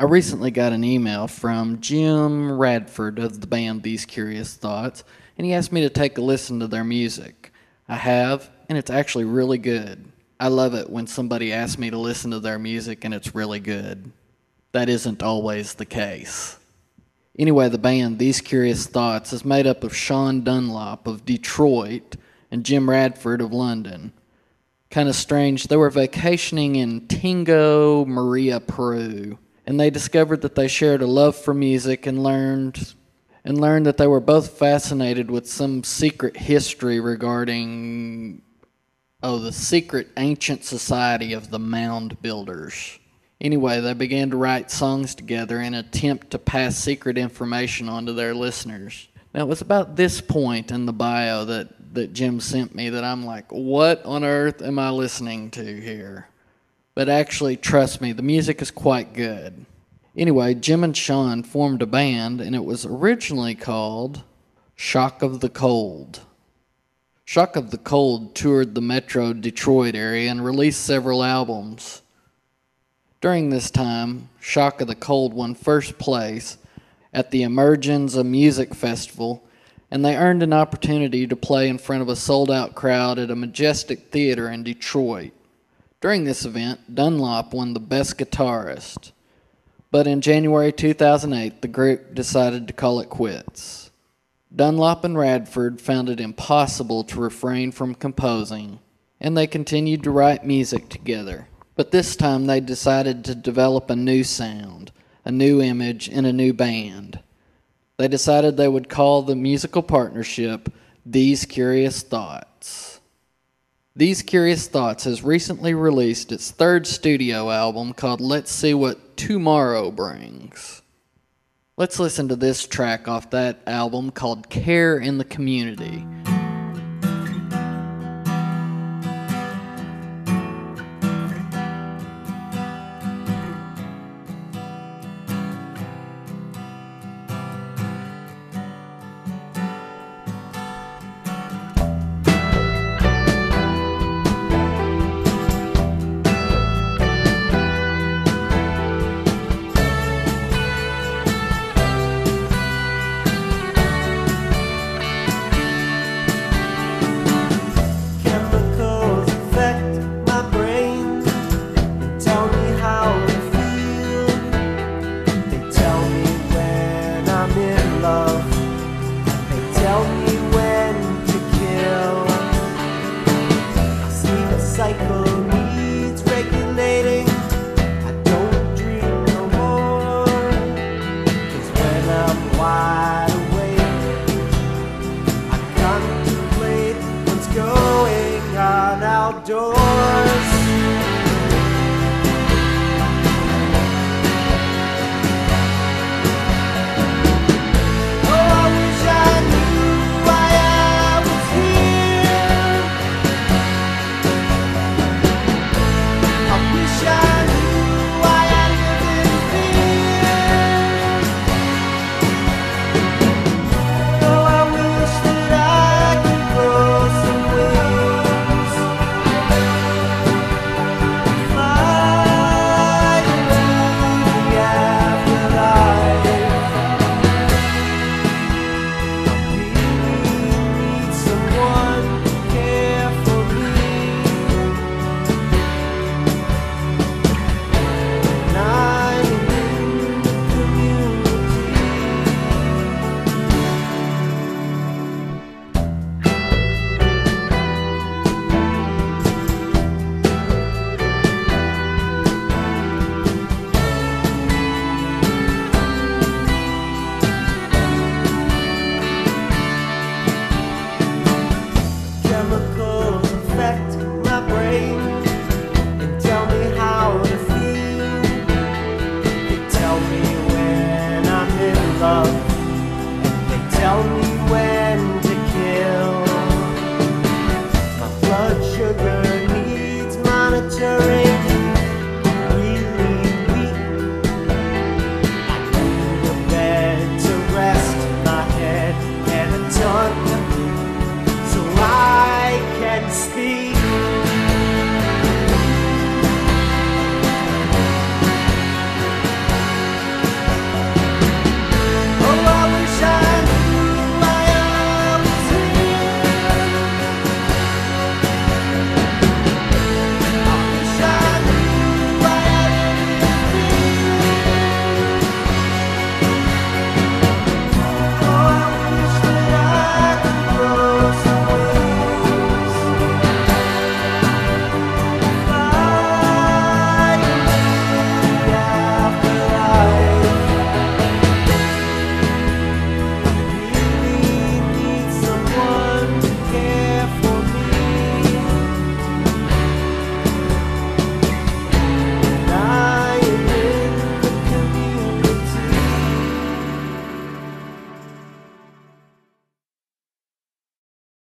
I recently got an email from Jim Radford of the band These Curious Thoughts, and he asked me to take a listen to their music. I have, and it's actually really good. I love it when somebody asks me to listen to their music and it's really good. That isn't always the case. Anyway, the band These Curious Thoughts is made up of Sean Dunlop of Detroit and Jim Radford of London. Kind of strange, they were vacationing in Tingo, Maria, Peru, and they discovered that they shared a love for music and learned that they were both fascinated with some secret history regarding the secret ancient society of the mound builders. Anyway, they began to write songs together in an attempt to pass secret information on to their listeners. Now, it was about this point in the bio that Jim sent me that I'm like, what on earth am I listening to here? But actually, trust me, the music is quite good. Anyway, Jim and Sean formed a band, and it was originally called Shock of the Cold. Shock of the Cold toured the metro Detroit area and released several albums. During this time, Shock of the Cold won first place at the Emergenza Music Festival, and they earned an opportunity to play in front of a sold-out crowd at a Majestic Theater in Detroit. During this event, Dunlop won the Best Guitarist. But in January 2008, the group decided to call it quits. Dunlop and Radford found it impossible to refrain from composing, and they continued to write music together. But this time they decided to develop a new sound, a new image, and a new band. They decided they would call the musical partnership These Curious Thoughts. These Curious Thoughts has recently released its third studio album called Let's See What Tomorrow Brings. Let's listen to this track off that album called Care in the Community.